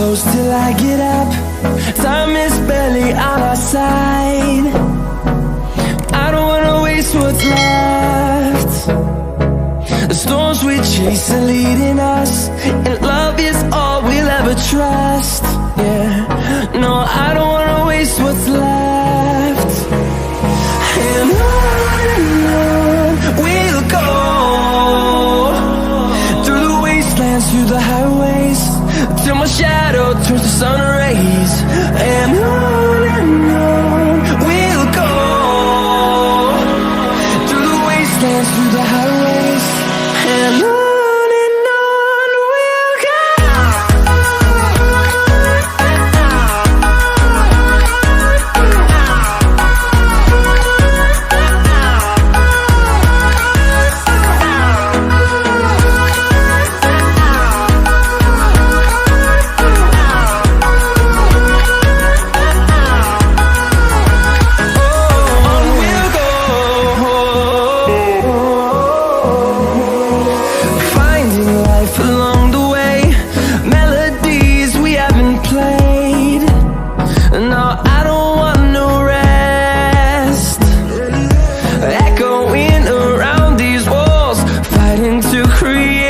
close till I get up. Time is barely on our side. I don't wanna waste what's left. The storms we chase are leading us, and love is all we'll ever trust. Yeah, no, I don't wanna waste what's left. And on we'll go, through the wastelands, through the highways, till my shadow turns to sun rays. And on we'll go, through the wastelands, through the highways, and on we'll go. Along the way, melodies we haven't played. No, I don't want no rest. Echoing around these walls, fighting to create